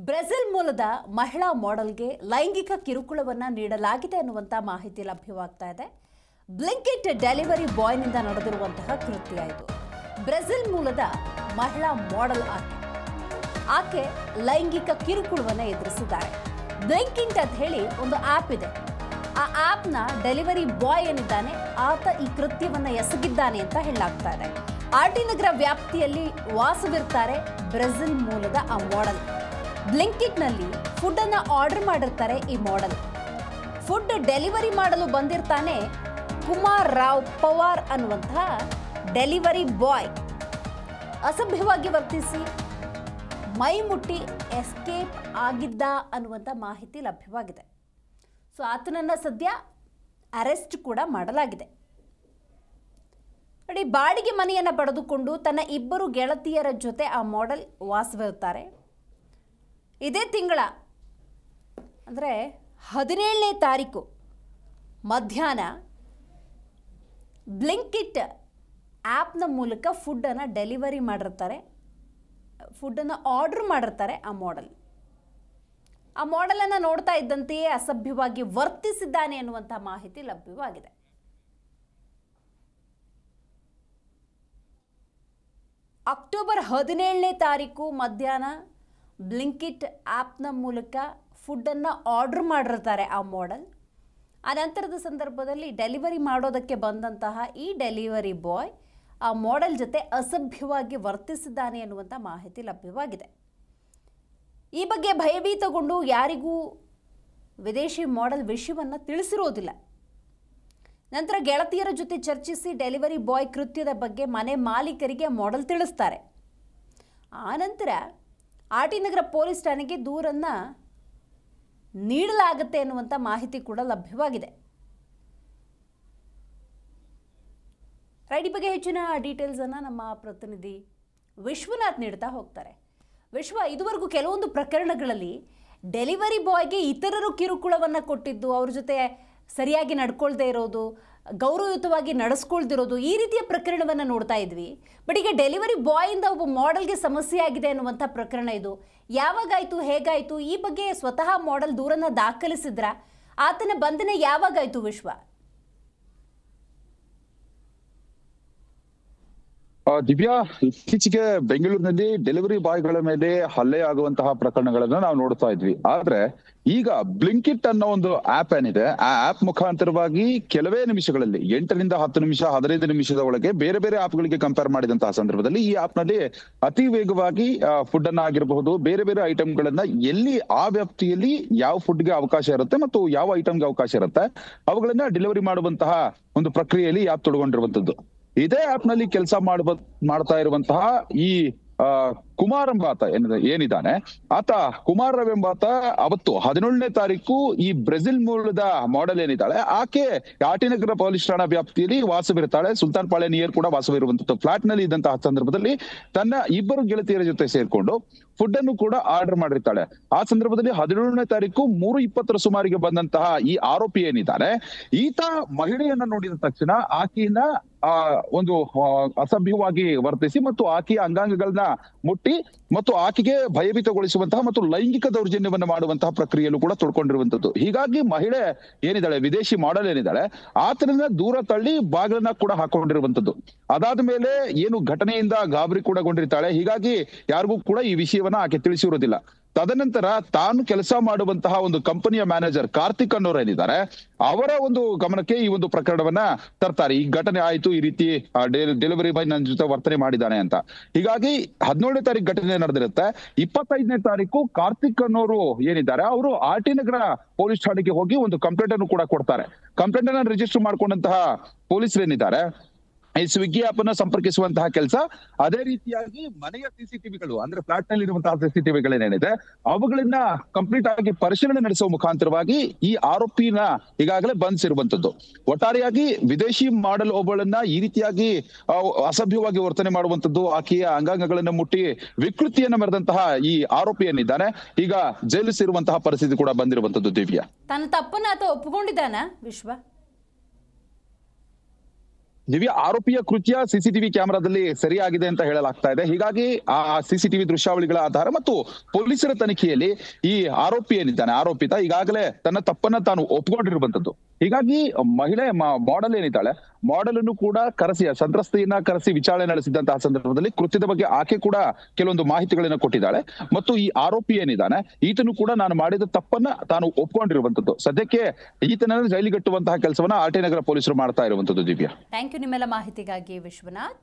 Brazil ಮೂಲದ ಮಹಿಳಾ ಮಾಡೆಲ್ಗೆ ಲೈಂಗಿಕ ಕಿರುಕುಳವನ್ನು ನೀಡಲಾಗಿದೆ ಅನ್ನುವಂಥ ಮಾಹಿತಿ ಲಭ್ಯವಾಗ್ತಾ ಇದೆ. ಬ್ಲಿಂಕಿಟ್ ಡೆಲಿವರಿ ಬಾಯ್ನಿಂದ ನಡೆದಿರುವಂತಹ ಕೃತ್ಯ ಇದು. ಬ್ರೆಜಿಲ್ ಮೂಲದ ಮಹಿಳಾ ಮಾಡೆಲ್ ಆಕೆ ಲೈಂಗಿಕ ಕಿರುಕುಳವನ್ನು ಎದುರಿಸಿದ್ದಾರೆ. ಬ್ಲಿಂಕಿಟ್ ಅಂತ ಹೇಳಿ ಒಂದು ಆ್ಯಪ್ ಇದೆ. ಆ ಆ್ಯಪ್ನ ಡೆಲಿವರಿ ಬಾಯ್ ಏನಿದ್ದಾನೆ ಆತ ಈ ಕೃತ್ಯವನ್ನು ಎಸಗಿದ್ದಾನೆ ಅಂತ ಹೇಳಲಾಗ್ತಾ ಇದೆ. ಆರ್ಟಿ ನಗರ ವ್ಯಾಪ್ತಿಯಲ್ಲಿ ವಾಸವಿರ್ತಾರೆ ಬ್ರೆಜಿಲ್ ಮೂಲದ ಆ ಮಾಡೆಲ್. ಬ್ಲಿಂಕಿಟ್ನಲ್ಲಿ ಫುಡ್ಡನ್ನು ಆರ್ಡರ್ ಮಾಡಿರ್ತಾರೆ ಈ ಮಾಡೆಲ್. ಫುಡ್ ಡೆಲಿವರಿ ಮಾಡಲು ಬಂದಿರ್ತಾನೆ ಕುಮಾರ್ ರಾವ್ ಪವಾರ್ ಅನ್ನುವಂತಹ ಡೆಲಿವರಿ ಬಾಯ್. ಅಸಭ್ಯವಾಗಿ ವರ್ತಿಸಿ ಮೈ ಮುಟ್ಟಿ ಎಸ್ಕೇಪ್ ಆಗಿದ್ದ ಅನ್ನುವಂಥ ಮಾಹಿತಿ ಲಭ್ಯವಾಗಿದೆ. ಸೊ ಆತನನ್ನು ಸದ್ಯ ಅರೆಸ್ಟ್ ಕೂಡ ಮಾಡಲಾಗಿದೆ. ನೋಡಿ, ಬಾಡಿಗೆ ಮನೆಯನ್ನು ಪಡೆದುಕೊಂಡು ತನ್ನ ಇಬ್ಬರು ಗೆಳತಿಯರ ಜೊತೆ ಆ ಮಾಡೆಲ್ ವಾಸವಿರ್ತಾರೆ. ಇದೇ ತಿಂಗಳ ಅಂದರೆ 17ನೇ ತಾರೀಕು ಮಧ್ಯಾಹ್ನ ಬ್ಲಿಂಕಿಟ್ ಆ್ಯಪ್ನ ಮೂಲಕ ಫುಡ್ಡನ್ನು ಡೆಲಿವರಿ ಮಾಡಿರ್ತಾರೆ, ಫುಡ್ಡನ್ನು ಆರ್ಡ್ರ್ ಮಾಡಿರ್ತಾರೆ ಆ ಮಾಡೆಲ್. ಆ ಮಾಡೆಲನ್ನು ನೋಡ್ತಾ ಇದ್ದಂತೆಯೇ ಅಸಭ್ಯವಾಗಿ ವರ್ತಿಸಿದ್ದಾನೆ ಅನ್ನುವಂಥ ಮಾಹಿತಿ ಲಭ್ಯವಾಗಿದೆ. ಅಕ್ಟೋಬರ್ 17ನೇ ತಾರೀಕು ಮಧ್ಯಾಹ್ನ ಬ್ಲಿಂಕಿಟ್ ಆ್ಯಪ್ನ ಮೂಲಕ ಫುಡ್ಡನ್ನು ಆರ್ಡ್ರ್ ಮಾಡಿರ್ತಾರೆ ಆ ಮಾಡೆಲ್. ಆ ನಂತರದ ಸಂದರ್ಭದಲ್ಲಿ ಡೆಲಿವರಿ ಮಾಡೋದಕ್ಕೆ ಬಂದಂತಹ ಈ ಡೆಲಿವರಿ ಬಾಯ್ ಆ ಮಾಡೆಲ್ ಜೊತೆ ಅಸಭ್ಯವಾಗಿ ವರ್ತಿಸಿದ್ದಾನೆ ಅನ್ನುವಂಥ ಮಾಹಿತಿ ಲಭ್ಯವಾಗಿದೆ. ಈ ಬಗ್ಗೆ ಭಯಭೀತಗೊಂಡು ಯಾರಿಗೂ ವಿದೇಶಿ ಮಾಡೆಲ್ ವಿಷಯವನ್ನು ತಿಳಿಸಿರೋದಿಲ್ಲ. ನಂತರ ಗೆಳತಿಯರ ಜೊತೆ ಚರ್ಚಿಸಿ ಡೆಲಿವರಿ ಬಾಯ್ ಕೃತ್ಯದ ಬಗ್ಗೆ ಮನೆ ಮಾಲೀಕರಿಗೆ ಮಾಡೆಲ್ ತಿಳಿಸ್ತಾರೆ. ಆನಂತರ ಆರ್ಟಿ ನಗರ ಪೊಲೀಸ್ ಠಾಣೆಗೆ ದೂರನ್ನು ನೀಡಲಾಗುತ್ತೆ ಅನ್ನುವಂಥ ಮಾಹಿತಿ ಕೂಡ ಲಭ್ಯವಾಗಿದೆ. ಈ ಬಗ್ಗೆ ಹೆಚ್ಚಿನ ಡೀಟೇಲ್ಸನ್ನು ನಮ್ಮ ಪ್ರತಿನಿಧಿ ವಿಶ್ವನಾಥ್ ನೀಡ್ತಾ ಹೋಗ್ತಾರೆ. ವಿಶ್ವ, ಇದುವರೆಗೂ ಕೆಲವೊಂದು ಪ್ರಕರಣಗಳಲ್ಲಿ ಡೆಲಿವರಿ ಬಾಯ್ಗೆ ಇತರರು ಕಿರುಕುಳವನ್ನು ಕೊಟ್ಟಿದ್ದು, ಅವ್ರ ಜೊತೆ ಸರಿಯಾಗಿ ನಡ್ಕೊಳ್ದೇ ಇರೋದು, ಗೌರವಯುತವಾಗಿ ನಡೆಸ್ಕೊಳ್ದಿರೋದು, ಈ ರೀತಿಯ ಪ್ರಕರಣವನ್ನು ನೋಡ್ತಾ ಇದ್ವಿ. ಬಟ್ ಈಗ ಡೆಲಿವರಿ ಬಾಯಿಂದ ಒಬ್ಬ ಮಾಡೆಲ್ಗೆ ಸಮಸ್ಯೆ ಆಗಿದೆ ಅನ್ನುವಂಥ ಪ್ರಕರಣ ಇದು ಯಾವಾಗಾಯಿತು, ಹೇಗಾಯಿತು? ಈ ಬಗ್ಗೆ ಸ್ವತಃ ಮಾಡೆಲ್ ದೂರನ್ನು ದಾಖಲಿಸಿದ್ರ? ಆತನ ಬಂಧನ ಯಾವಾಗಾಯಿತು ವಿಶ್ವ? ದಿವ್ಯಾ, ಇತ್ತೀಚೆಗೆ ಬೆಂಗಳೂರಿನಲ್ಲಿ ಡೆಲಿವರಿ ಬಾಯ್ಗಳ ಮೇಲೆ ಹಲ್ಲೆ ಆಗುವಂತಹ ಪ್ರಕರಣಗಳನ್ನ ನಾವು ನೋಡ್ತಾ ಇದ್ವಿ. ಆದ್ರೆ ಈಗ ಬ್ಲಿಂಕಿಟ್ ಅನ್ನೋ ಒಂದು ಆಪ್ ಏನಿದೆ, ಆ ಆಪ್ ಮುಖಾಂತರವಾಗಿ ಕೆಲವೇ ನಿಮಿಷಗಳಲ್ಲಿ 8 ರಿಂದ 10 ನಿಮಿಷ 15 ನಿಮಿಷದ ಒಳಗೆ ಬೇರೆ ಬೇರೆ ಆಪ್ಗಳಿಗೆ ಕಂಪೇರ್ ಮಾಡಿದಂತಹ ಸಂದರ್ಭದಲ್ಲಿ ಈ ಆಪ್ ನಲ್ಲಿ ಅತಿ ವೇಗವಾಗಿ ಫುಡ್ ಅನ್ನ ಆಗಿರಬಹುದು, ಬೇರೆ ಬೇರೆ ಐಟಮ್ಗಳನ್ನ ಎಲ್ಲಿ ಆ ವ್ಯಾಪ್ತಿಯಲ್ಲಿ ಯಾವ ಫುಡ್ಗೆ ಅವಕಾಶ ಇರುತ್ತೆ ಮತ್ತು ಯಾವ ಐಟಮ್ಗೆ ಅವಕಾಶ ಇರುತ್ತೆ ಅವುಗಳನ್ನ ಡೆಲಿವರಿ ಮಾಡುವಂತಹ ಒಂದು ಪ್ರಕ್ರಿಯೆಯಲ್ಲಿ ಆಪ್ ತೊಡಗೊಂಡಿರುವಂತದ್ದು. ಇದೇ ಆಪ್ ನಲ್ಲಿ ಕೆಲಸ ಮಾಡ್ತಾ ಇರುವಂತಹ ಈ ಕುಮಾರ್ ಎಂಬಾತ ಏನಿದ್ದಾನೆ, ಆತ ಕುಮಾರ್ ರಾವ್ ಎಂಬಾತ ಅವತ್ತು 17ನೇ ತಾರೀಕು ಈ ಬ್ರೆಜಿಲ್ ಮೂಲದ ಮಾಡೆಲ್ ಏನಿದ್ದಾಳೆ ಆಕೆ ಆರ್ಟಿ ನಗರ ಪೊಲೀಸ್ ಠಾಣಾ ವ್ಯಾಪ್ತಿಯಲ್ಲಿ ವಾಸವಿರ್ತಾಳೆ. ಸುಲ್ತಾನ್ ಪಾಳ್ಯ ನಿಯರ್ ಕೂಡ ವಾಸವಿರುವಂತಹ ಫ್ಲಾಟ್ ನಲ್ಲಿ ಇದ್ದಂತಹ ಸಂದರ್ಭದಲ್ಲಿ ತನ್ನ ಇಬ್ಬರು ಗೆಳತಿಯರ ಜೊತೆ ಸೇರ್ಕೊಂಡು ಫುಡ್ ಅನ್ನು ಕೂಡ ಆರ್ಡರ್ ಮಾಡಿರ್ತಾಳೆ. ಆ ಸಂದರ್ಭದಲ್ಲಿ 17ನೇ ತಾರೀಕು 3:20 ಸುಮಾರಿಗೆ ಬಂದಂತಹ ಈ ಆರೋಪಿ ಏನಿದ್ದಾನೆ, ಈತ ಮಹಿಳೆಯನ್ನ ನೋಡಿದ ತಕ್ಷಣ ಆಕೆಯನ್ನ ಒಂದು ಅಸಭ್ಯವಾಗಿ ವರ್ತಿಸಿ ಮತ್ತು ಆಕೆಯ ಅಂಗಾಂಗಗಳನ್ನ ಮುಟ್ಟಿ ಮತ್ತು ಆಕೆಗೆ ಭಯಭೀತಗೊಳಿಸುವಂತಹ ಮತ್ತು ಲೈಂಗಿಕ ದೌರ್ಜನ್ಯವನ್ನ ಮಾಡುವಂತಹ ಪ್ರಕ್ರಿಯೆಯಲ್ಲೂ ಕೂಡ ತೊಡ್ಕೊಂಡಿರುವಂತದ್ದು. ಹೀಗಾಗಿ ಮಹಿಳೆ ಏನಿದ್ದಾಳೆ, ವಿದೇಶಿ ಮಾಡೆಲ್ ಏನಿದ್ದಾಳೆ, ಆತನನ್ನ ದೂರ ತಳ್ಳಿ ಬಾಗಿಲನ್ನ ಕೂಡ ಹಾಕೊಂಡಿರುವಂತದ್ದು. ಅದಾದ ಮೇಲೆ ಏನು ಘಟನೆಯಿಂದ ಗಾಬರಿ ಕೂಡ ಗೊಂಡಿರ್ತಾಳೆ. ಹೀಗಾಗಿ ಯಾರಿಗೂ ಕೂಡ ಈ ವಿಷಯವನ್ನ ಆಕೆ ತಿಳಿಸಿರುವುದಿಲ್ಲ. ತದನಂತರ ತಾನು ಕೆಲಸ ಮಾಡುವಂತಹ ಒಂದು ಕಂಪನಿಯ ಮ್ಯಾನೇಜರ್ ಕಾರ್ತಿಕ್ ಅನ್ನೋರು ಏನಿದ್ದಾರೆ ಅವರ ಒಂದು ಗಮನಕ್ಕೆ ಈ ಒಂದು ಪ್ರಕರಣವನ್ನ ತರ್ತಾರೆ. ಈ ಘಟನೆ ಆಯ್ತು, ಈ ರೀತಿ ಡೆಲಿವರಿ ಬಾಯ್ ನನ್ನ ಜೊತೆ ವರ್ತನೆ ಮಾಡಿದ್ದಾನೆ ಅಂತ. ಹೀಗಾಗಿ 17ನೇ ತಾರೀಕು ಘಟನೆ ನಡೆದಿರುತ್ತೆ. 25ನೇ ತಾರೀಕು ಕಾರ್ತಿಕ್ ಅನ್ನೋರು ಏನಿದ್ದಾರೆ ಅವರು ಆರ್ಟಿ ನಗರ ಪೊಲೀಸ್ ಠಾಣೆಗೆ ಹೋಗಿ ಒಂದು ಕಂಪ್ಲೇಂಟ್ ಅನ್ನು ಕೂಡ ಕೊಡ್ತಾರೆ. ಕಂಪ್ಲೇಂಟ್ ಅನ್ನ ರಿಜಿಸ್ಟರ್ ಮಾಡ್ಕೊಂಡಂತಹ ಪೊಲೀಸರು ಏನಿದ್ದಾರೆ ಈ ಸ್ವಿಗ್ಗಿ ಆಪ್ ಅನ್ನ ಸಂಪರ್ಕಿಸುವಂತಹ ಕೆಲಸ, ಅದೇ ರೀತಿಯಾಗಿ ಮನೆಯ ಸಿಸಿಟಿವಿಗಳು ಅಂದ್ರೆ ಫ್ಲಾಟ್ ನಲ್ಲಿ ಇರುವಂತಹ ಸಿಸಿಟಿವಿಗಳೇನಿದೆ ಅವುಗಳನ್ನ ಕಂಪ್ಲೀಟ್ ಆಗಿ ಪರಿಶೀಲನೆ ನಡೆಸುವ ಮುಖಾಂತರವಾಗಿ ಈ ಆರೋಪಿನ ಈಗಾಗಲೇ ಬಂಧಿಸಿರುವಂತದ್ದು. ಒಟ್ಟಾರೆಯಾಗಿ ವಿದೇಶಿ ಮಾಡೆಲ್ ಒಬ್ಬಳನ್ನ ಈ ರೀತಿಯಾಗಿ ಅಸಭ್ಯವಾಗಿ ವರ್ತನೆ ಮಾಡುವಂತದ್ದು, ಆಕೆಯ ಅಂಗಾಂಗಗಳನ್ನ ಮುಟ್ಟಿ ವಿಕೃತಿಯನ್ನ ಮೆರೆದಂತಹ ಈ ಆರೋಪಿ ಏನಿದ್ದಾನೆ ಈಗ ಜೈಲು ಸೇರುವಂತಹ ಪರಿಸ್ಥಿತಿ ಕೂಡ ಬಂದಿರುವಂತದ್ದು. ದಿವ್ಯಾ, ತನ್ನ ತಪ್ಪನ್ನ ಆತ ಒಪ್ಪಿಕೊಂಡಿದ್ದಾನ ವಿಶ್ವ? ದಿವ್ಯಾ, ಆರೋಪಿಯ ಕೃತ್ಯ ಸಿಸಿಟಿವಿ ಕ್ಯಾಮೆರಾದಲ್ಲಿ ಸರಿಯಾಗಿದೆ ಅಂತ ಹೇಳಲಾಗ್ತಾ ಇದೆ. ಹೀಗಾಗಿ ಆ ಸಿಸಿಟಿವಿ ದೃಶ್ಯಾವಳಿಗಳ ಆಧಾರ ಮತ್ತು ಪೊಲೀಸರ ತನಿಖೆಯಲ್ಲಿ ಈ ಆರೋಪಿ ಏನಿದ್ದಾನೆ, ಆರೋಪಿತ ಈಗಾಗಲೇ ತನ್ನ ತಪ್ಪನ್ನ ತಾನು ಒಪ್ಕೊಂಡಿರುವಂತದ್ದು. ಹೀಗಾಗಿ ಮಹಿಳೆ ಮಾಡೆಲ್ ಏನಿದ್ದಾಳೆ, ಮಾಡೆಲ್ ಅನ್ನು ಕೂಡ ಕರೆಸಿ, ಸಂತ್ರಸ್ತೆಯನ್ನ ಕರೆಸಿ ವಿಚಾರಣೆ ನಡೆಸಿದಂತಹ ಸಂದರ್ಭದಲ್ಲಿ ಕೃತ್ಯದ ಬಗ್ಗೆ ಆಕೆ ಕೂಡ ಕೆಲವೊಂದು ಮಾಹಿತಿಗಳನ್ನ ಕೊಟ್ಟಿದ್ದಾಳೆ. ಮತ್ತು ಈ ಆರೋಪಿ ಏನಿದ್ದಾನೆ, ಈತನು ಕೂಡ ನಾನು ಮಾಡಿದ ತಪ್ಪನ್ನ ತಾನು ಒಪ್ಕೊಂಡಿರುವಂತದ್ದು. ಸದ್ಯಕ್ಕೆ ಈತನನ್ನು ಜೈಲಿಗಟ್ಟುವಂತಹ ಕೆಲಸವನ್ನ ಆರ್ಟಿ ನಗರ ಪೊಲೀಸರು ಮಾಡ್ತಾ ಇರುವಂತದ್ದು. ದಿವ್ಯಾ, ಥ್ಯಾಂಕ್ ಯು ನಿಮ್ಮೆಲ್ಲ ಮಾಹಿತಿಗಾಗಿ ವಿಶ್ವನಾಥ್.